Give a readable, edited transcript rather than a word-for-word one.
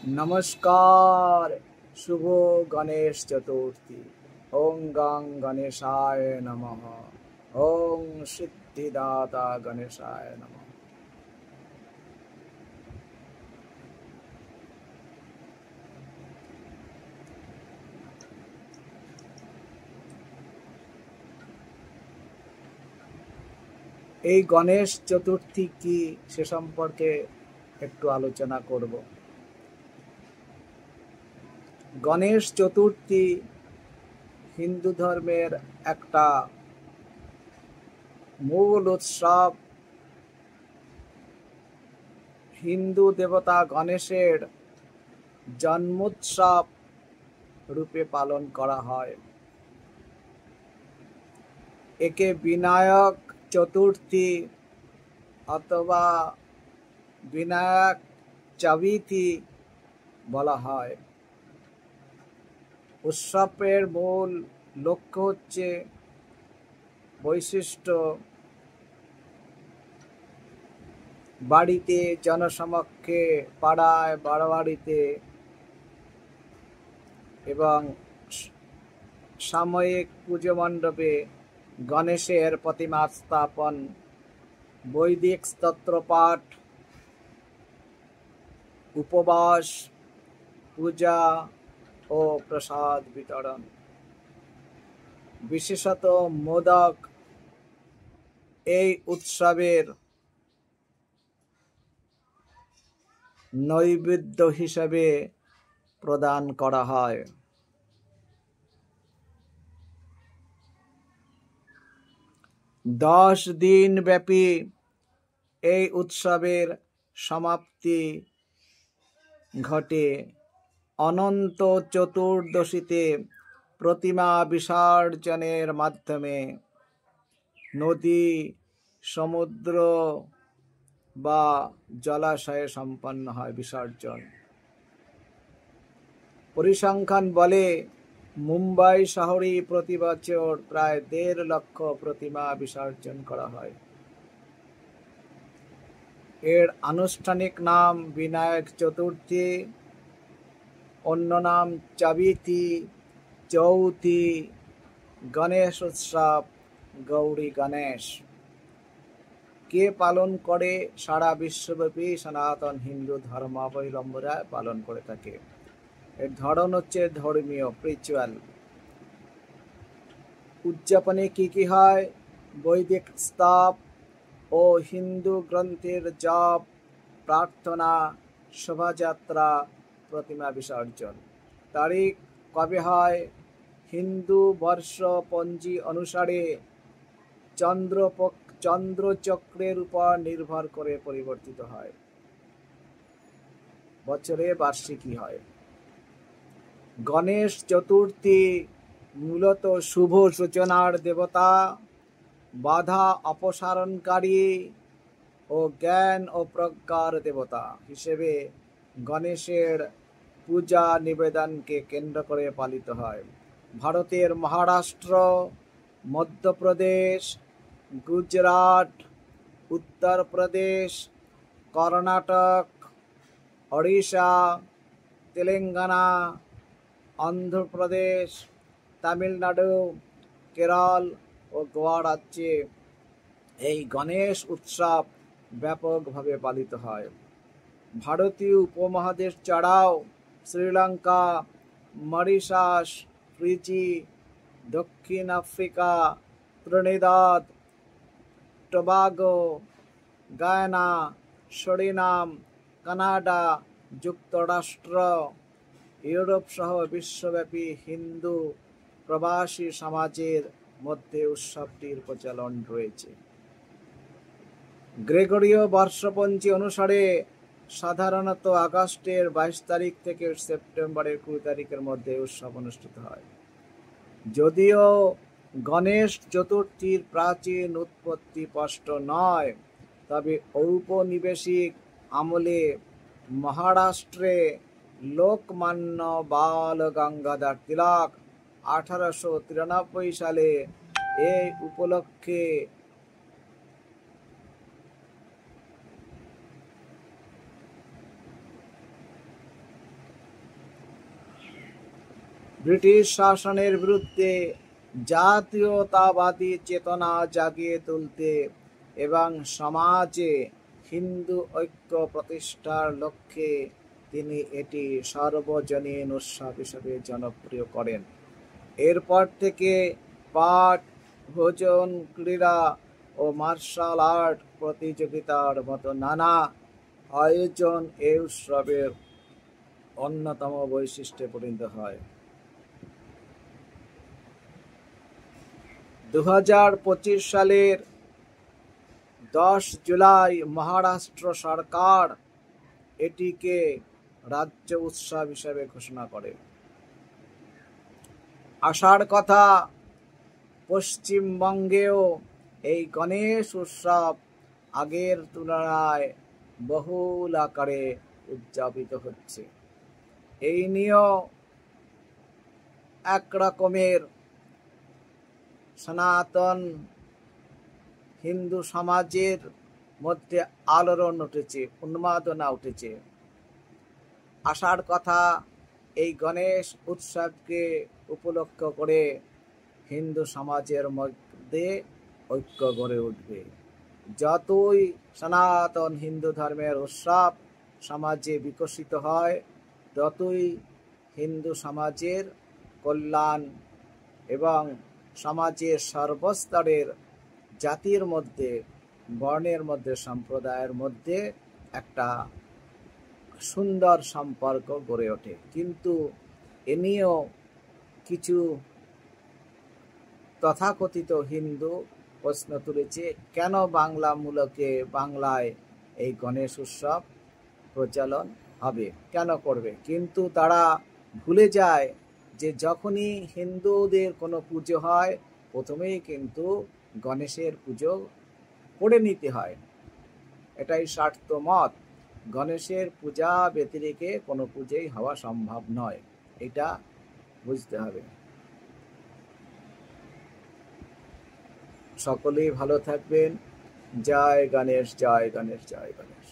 नमस्कार। शुभ गणेश चतुर्थी। ओम गंग गणेशाय नमः। ओम सिद्धिदाता गणेशाय नमः। এই গণেশ চতুর্থী কি সে সম্পর্কে একটু আলোচনা করব। গণেশ চতুর্থী হিন্দু ধর্মের একটা মূল উৎসব। হিন্দু দেবতা গণেশের জন্মোৎসব রূপে পালন করা হয়। একে বিনায়ক চতুর্থী অথবা বিনায়ক চতুর্থী বলা হয়। উৎসবের মূল লক্ষ্য হচ্ছে বৈশিষ্ট্য বাড়িতে, জনসমক্ষে, পাড়ায়, বাড়াবাড়িতে এবং সাময়িক পুজো মণ্ডপে গণেশের প্রতিমা স্থাপন, বৈদিক স্তোত্রপাঠ, উপবাস, পূজা ও প্রসাদ বিতরণ। বিশেষত মোদক এই উৎসবের নৈবেদ্য হিসেবে প্রদান করা হয়। দশ দিন ব্যাপী এই উৎসবের সমাপ্তি ঘটে অনন্ত চতুর্দশীতে প্রতিমা বিসর্জনের মাধ্যমে। নদী, সমুদ্র বা জলাশয়ে সম্পন্ন হয় বিসর্জন। পরিসংখ্যান বলে মুম্বাই শহরে প্রতি বছর প্রায় ১.৫ লক্ষ প্রতিমা বিসর্জন করা হয়। এর আনুষ্ঠানিক নাম বিনায়ক চতুর্থী, অন্য নাম চবিথী, চৌথী, গণেশ উৎসব, গৌরী গণেশ। কে পালন করে? সারা বিশ্বব্যাপী সনাতন হিন্দু ধর্মাবলম্বীরা পালন করে থাকে। এর ধরন হচ্ছে ধর্মীয়, স্পিরিচুয়াল। উদযাপনে কি হয়? বৈদিক স্তব ও হিন্দু গ্রন্থের জপ, প্রার্থনা, শোভাযাত্রা, প্রতিমা বিসর্জন। তারিখ কবে হয়? হিন্দু বর্ষ পঞ্জি অনুসারে চন্দ্রচক্রের উপর নির্ভর করে পরিবর্তিত হয়। বছরে বার্ষিকী হয়। গণেশ চতুর্থী মূলত শুভ সূচনার দেবতা, বাধা অপসারণকারী ও জ্ঞান ও প্রজ্ঞার দেবতা হিসেবে গণেশের পূজা নিবেদনকে কেন্দ্র করে পালিত হয়। ভারতের মহারাষ্ট্র, মধ্যপ্রদেশ, গুজরাট, উত্তরপ্রদেশ, কর্ণাটক, ওড়িশা, তেলেঙ্গানা, অন্ধ্রপ্রদেশ, তামিলনাড়ু, কেরল ও গোয়া রাজ্যে এই গণেশ উৎসব ব্যাপকভাবে পালিত হয়। ভারতীয় উপমহাদেশ ছাড়াও শ্রীলঙ্কা, মরিশাস, ফিজি, দক্ষিণ Africa, Trinidad, Tobago, Guyana, Surinam, Canada, যুক্তরাষ্ট্র, ইউরোপ সহ বিশ্বব্যাপী হিন্দু প্রবাসী সমাজের মধ্যে উৎসবটির প্রচলন রয়েছে। গ্রেগরীয় বর্ষপঞ্জি অনুসারে সাধারণত আগস্টের ২২ তারিখ থেকে সেপ্টেম্বরের ২০ তারিখের মধ্যে উৎসব অনুষ্ঠিত হয়। যদিও গণেশ চতুর্থীর প্রাচীন উৎপত্তি স্পষ্ট নয়, তবে ঔপনিবেশিক আমলে মহারাষ্ট্রে লোকমান্য বাল গঙ্গাধর তিলক ১৮৯৩ সালে এই উপলক্ষে ব্রিটিশ শাসনের বিরুদ্ধে জাতীয়তাবাদী চেতনা জাগিয়ে তুলতে এবং সমাজে হিন্দু ঐক্য প্রতিষ্ঠার লক্ষ্যে তিনি এটি সার্বজনীন উৎসব হিসেবে জনপ্রিয় করেন। এরপর থেকে পাঠ, ভোজন, ক্রীড়া ও মার্শাল আর্ট প্রতিযোগিতার মতো নানা আয়োজন এই উৎসবের অন্যতম বৈশিষ্ট্যে পরিণত হয়। 2025 সালের 10 জুলাই মহারাষ্ট্র সরকার এটিকে রাজ্য উৎসব হিসেবে ঘোষণা করে। আসার কথা, পশ্চিমবঙ্গেও এই গণেশ উৎসব আগের তুলনায় বহুল আকারে উদযাপিত হচ্ছে। এই নিয়েও এক রকমের সনাতন হিন্দু সমাজের মধ্যে আলোড়ন উঠেছে, উন্মাদনা উঠেছে। আসার কথা, এই গণেশ উৎসবকে উপলক্ষ করে হিন্দু সমাজের মধ্যে ঐক্য গড়ে উঠবে। যতই সনাতন হিন্দু ধর্মের উৎসব সমাজে বিকশিত হয়, ততই হিন্দু সমাজের কল্যাণ এবং সমাজের সর্বস্তরের জাতির মধ্যে, বর্ণের মধ্যে, সম্প্রদায়ের মধ্যে একটা সুন্দর সম্পর্ক গড়ে ওঠে। কিন্তু এ নিয়েও কিছু তথাকথিত হিন্দু প্রশ্ন তুলেছে, কেন বাংলা মূলকে বাংলায় এই গণেশ উৎসব প্রচলন হবে, কেন করবে? কিন্তু তারা ভুলে যায় যে যখনই হিন্দুদের কোনো পুজো হয়, প্রথমেই কিন্তু গণেশের পুজো করে নিতে হয়। এটাই শাস্ত্র মত। গণেশের পূজা ব্যতিরেকে কোনো পুজোই হওয়া সম্ভব নয়, এটা বুঝতে হবে। সকলেই ভালো থাকবেন। জয় গণেশ, জয় গণেশ, জয় গণেশ।